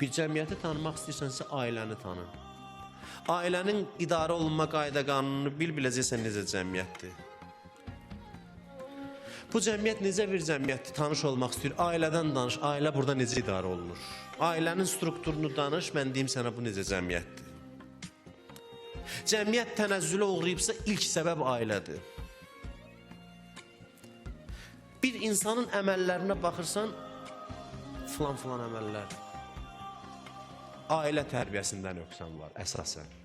Bir cəmiyyəti tanımaq istəyirsənsə ailəni tanı. Ailənin idarə olunma qayda qanununu biləcəksən necə cəmiyyətdir. Bu cəmiyyət necə bir cəmiyyətdir, tanış olmaq istəyir. Ailədən danış, ailə burada necə idarə olunur. Ailənin strukturunu danış, mən deyim sənə bu necə cəmiyyətdir. Cəmiyyət tənəzzülə uğrayıbsa ilk səbəb ailədir. Bir insanın əməllərinə baxırsan, filan əməllər. Ailə tərbiyəsindən nöqsan var, əsasən.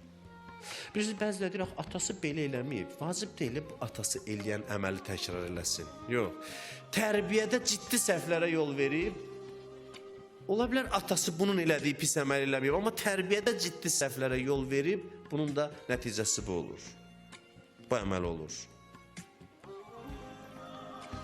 Bilirsiniz, bəzilə deyir, atası belə eləməyib, vacib deyil bu atası eləyən əməli təkrar eləsin. Yox, tərbiyədə ciddi səhvlərə yol verib, ola bilər atası bunun elədiyi pis əməl eləməyib, amma tərbiyədə ciddi səhvlərə yol verib, bunun da nəticəsi bu olur. Bu əməl olur.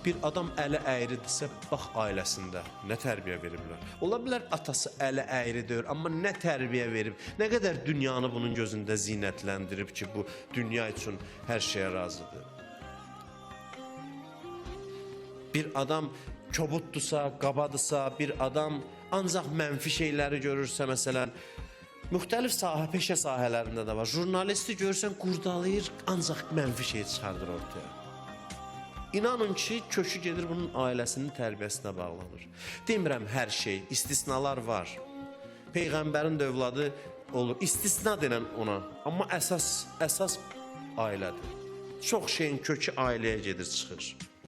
Bir adam əli əyridirsə, bax ailəsində nə tərbiyə veriblər. Ola bilər atası əli əyridir, amma nə tərbiyə verib, nə qədər dünyanı bunun gözündə zinətləndirib ki, bu dünya üçün hər şeyə razıdır. Bir adam kobuddusa, qabadısa, bir adam ancaq mənfi şeyləri görürsə, məsələn, müxtəlif peşə sahələrində də var. Jurnalisti görürsən, qurdalayır, ancaq mənfi şey çıxardır ortaya. İnanın ki, kökü gedir bunun ailəsinin tərbiyəsinə bağlanır. Demirəm hər şey, istisnalar var. Peyğəmbərin də övladı olur, istisna denən ona. Amma əsas ailədir. Çox şeyin kökü ailəyə gedir, çıxır.